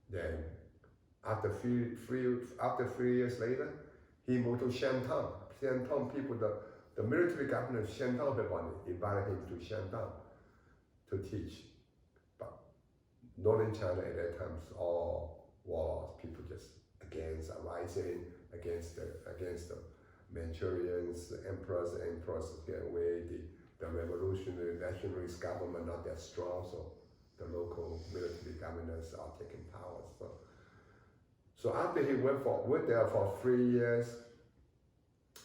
Then after 3 years later, he moved to Shantung. Shantung people, the military governor of Shantung invited him to Shantung to teach. But northern China at that time was all warlords, people just against rising, against the Manchurians, the emperors get away, the revolutionary nationalist government not that strong, so the local military governors are taking power. So after he went there for 3 years,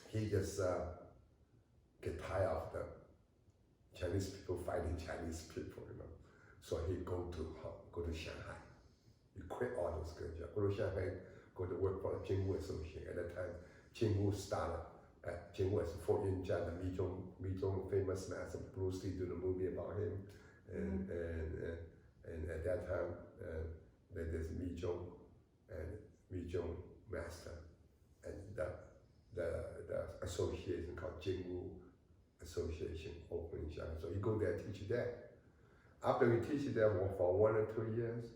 he just get tired of the Chinese people fighting Chinese people, So he go to Shanghai. He quit all those good jobs. Go to Shanghai, go to work for the Jingwu Association. At that time, Jingwu started. Jingwu is Fort Yunjian, the Mizong famous master. Bruce Lee did a movie about him, and at that time, there's Mizong master, and the association called Jingwu Association opened in Shanghai. So he go there, teach there. After he teach there for 1 or 2 years,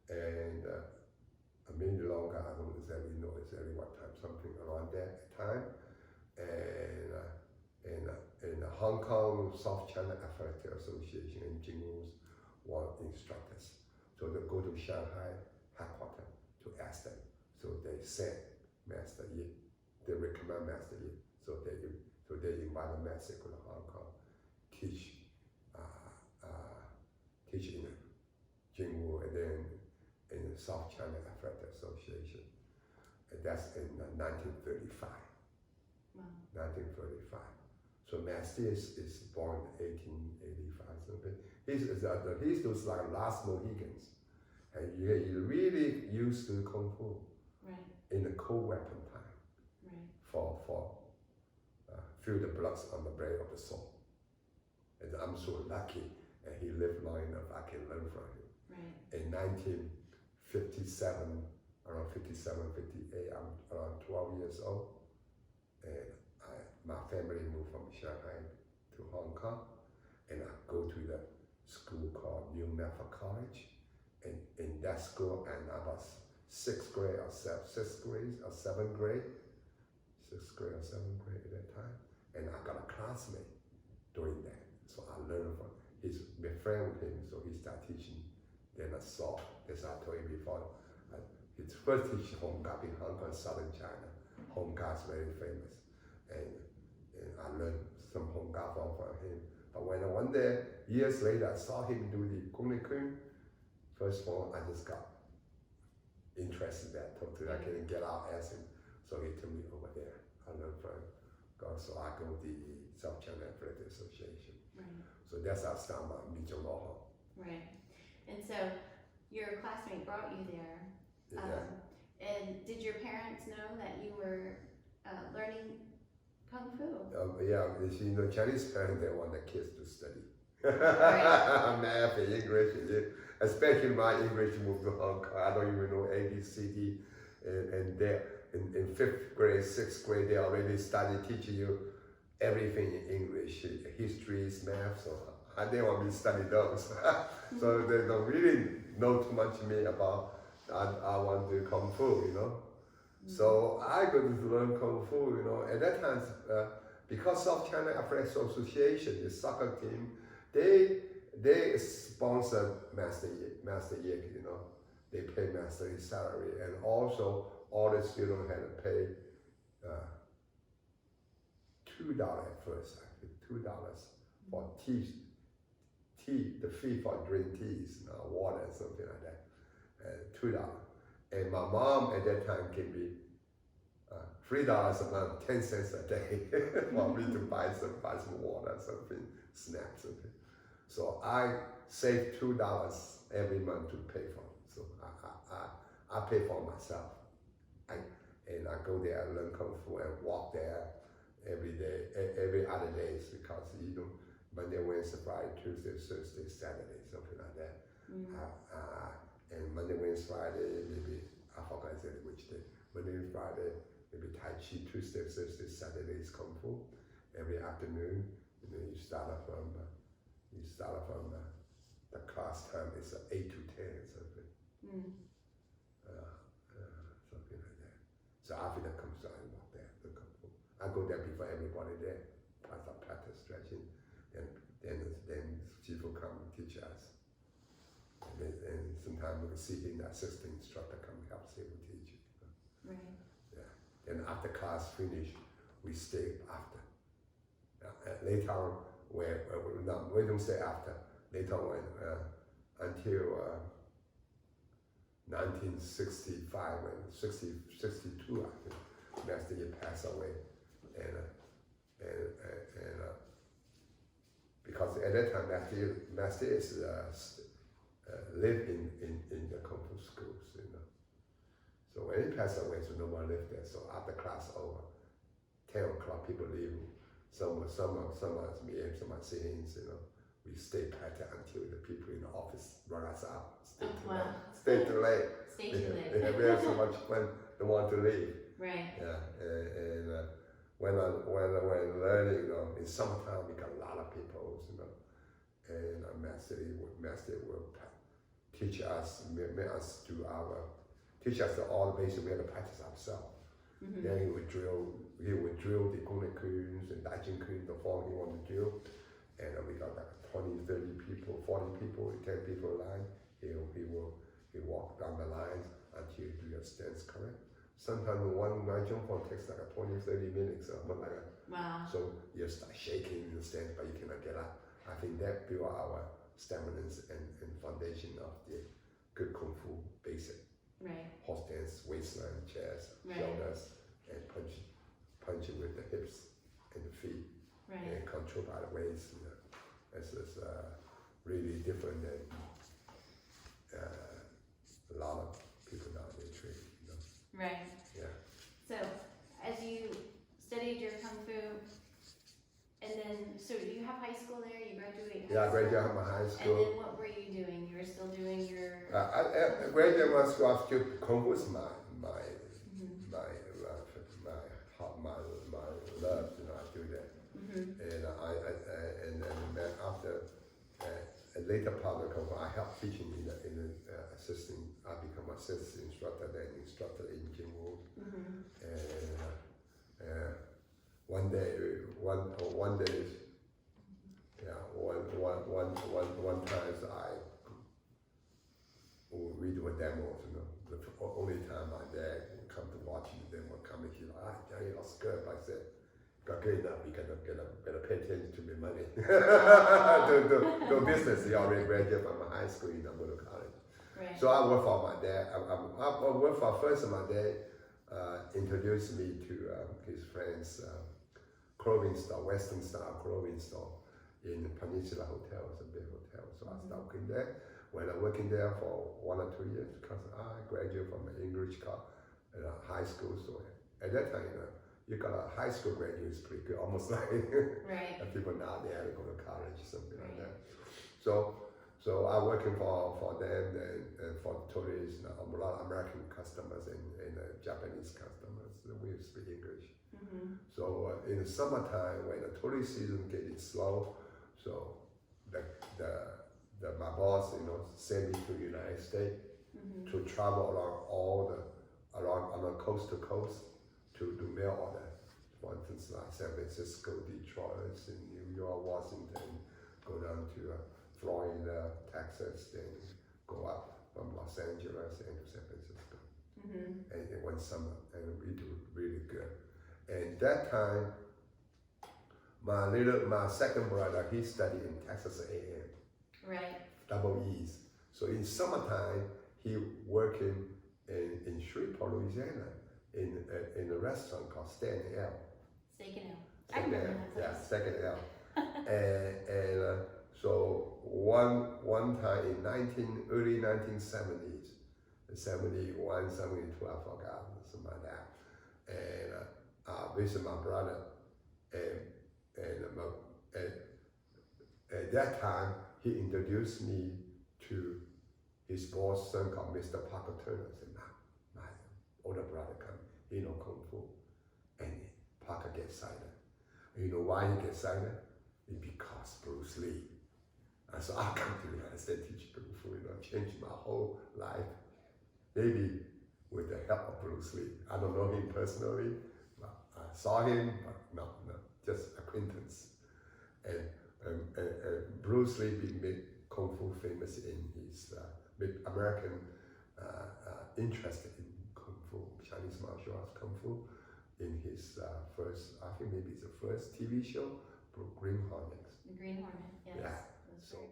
and maybe longer, I don't exactly know what time, something around that time, and Hong Kong South China Athletic Association and Jingwu's were instructors. So they go to Shanghai headquarters to ask them. So they sent Master Yi. They recommend Master Yi. So they invite the master to Hong Kong, teach in Jingwu, and then in the South China Athletic Association. And that's in 1935. Wow. 1935. So Master is born in 1885 something. He's those like last Mohicans, and he really used to Kung Fu in the cold weapon time. For feel the blood on the blade of the sword. And I'm so lucky, and he lived long enough I can learn from him. In 1957, around 57, 58, I'm around 12 years old, and my family moved from Shanghai to Hong Kong, and I go to the school called New Medford College, and in that school, and I was 6th grade or 7th grade or 7th grade, 6th grade or 7th grade at that time, and I got a classmate doing that, so I learned from him. He's my friend with him, so he started teaching. Then I saw, as I told you before, his first teaching Hong Kong in Hong Kong, southern China. Hong Kong is very famous, and I learned some Hong Kong from him. But when one day, years later, I saw him do the Kung Li Kun, first of all, I just got interested in that. Talked to him, I couldn't get out, ask him, so he took me over there. I learned from him. So I go to the South China Athletic Association. So that's how I started my Mizong Lohan. And so your classmate brought you there. And did your parents know that you were learning Kung Fu? Chinese parents, they want the kids to study. Math and English, especially my English moved to Hong Kong. I don't even know ABCD. And they're in 5th grade, 6th grade, they already started teaching you everything in English, history, math, so they want me to study those. So they don't really know too much me about, I want to do Kung Fu, So I go to learn Kung Fu, At that time, because South China Athletic Association, the soccer team, they sponsored Master Yi, They pay Master his salary, and also all the students had to pay $2 at first, $2 for tea, the fee for drink teas, water, something like that, $2. And my mom at that time gave me $3 a month, 10 cents a day for me to buy some water, something, snacks, something. So I saved $2 every month to pay for it. So I pay for myself. And I go there and learn Kung Fu and walk there every day, every other days, because Monday, Wednesday, Friday, Tuesday, Thursday, Saturday, something like that. And Monday, Wednesday, Friday, maybe, I forgot exactly which day. Monday, Friday, maybe Tai Chi, Tuesday, Thursday, Saturday is Kung Fu. Every afternoon, you start off from the class time is 8 to 10 or something. something like that. So after that comes, I walk there, the Kung Fu. I go there before everybody there, practice stretching, then people come and teach us. And sometimes we see the assistant instructor come help say we teach. Right. Yeah. Then after class finish, we stay after. Later on, we don't stay after. Later on, until 1965 and 62, I think, Master Yi passed away, and because at that time Master is lived in the Kung Fu schools, So when he passed away, so no one lived there. So after class over, 10 o'clock, people leave. Some us me and some siblings, we stay packed until the people in the office run us out. Stay too late. Stay too late. We have so much fun, don't want to leave. Right. Yeah, and when learning, in summertime we got a lot of people, and Master will teach us, teach us all the basic. We have to practice ourselves. Mm-hmm. Then he would drill the Gongli Kuns and Daijin Kuns, the form he wanted to drill. And we got like 20, 30 people, 40 people, 10 people line. He walk down the lines until you do your stance correct. Sometimes one Jhong Law takes like 20, 30 minutes, something like that. Wow. So you start shaking in the stance, but you cannot get up. I think that built our stamina and foundation of the good Kung Fu basic. Right. Horse stance, waistline, chest, right. shoulders, and punching with the hips and the feet, right. and control by the waist. This is really different than a lot of people nowadays train. Right. Yeah. So, as you studied your Kung Fu, and then, so you have high school there, you graduate high school? Yeah, I graduated my high school. And then what were you doing? You were still doing your... I graduated my school, I still, Kung Fu is my love, I do that. Mm-hmm. And then after, a later part of Kung Fu, I helped teaching in assisting, I become assistant instructor, then instructor in Jhong Law. Mm-hmm. And one day, one time we do a demo, the only time my dad would come to watch the demo, come and he's like, Johnny, that's good. I said, got good enough, you gotta pay attention to my money. do business. He already graduated from high school, he don't go to college. Right. So I work for my dad. I work for first my dad introduced me to his friend's clothing store, Western style clothing store in the Peninsula Hotel. It's a big hotel. So I started working there. When I working there for 1 or 2 years, because I graduated from an English high school. So at that time, you got a high school graduate is pretty good, almost like right. people now they have to go to college, something like that. So I working for them and for tourists, a lot of American customers and Japanese customers. We speak English. Mm-hmm. So in the summertime, when the tourist season getting slow, so my boss, sent me to the United States mm-hmm. to travel along coast to coast to do mail order. For instance, like San Francisco, Detroit, and New York, Washington, go down to Florida, Texas, then go up from Los Angeles and to San Francisco. Mm-hmm. And it went summer, and we do really good. And that time, my second brother, he studied in Texas A&M. Right. Double E's. So in summertime, he working in Shreveport, Louisiana, in a restaurant called Steak and Ale. Steak and Ale. I remember that place. Yeah, Steak and Ale. So one time in early 1970s, 71, 72, I forgot, something like that. And I visited my brother, and at that time, he introduced me to his boss son called Mr. Parker Turner. I said, my older brother come, he know Kung Fu. And Parker gets excited. You know why he gets excited? It's because Bruce Lee. And so I come to the United States teach Kung Fu, changed my whole life. Maybe with the help of Bruce Lee. I don't know him personally, but I saw him, but no, just acquaintance. And Bruce Lee made Kung Fu famous in his made American interested in Kung Fu, Chinese martial arts Kung Fu, in his first, I think maybe it's the first TV show, Green Hornet. The Green Hornet, yes. Yeah. That's So. right.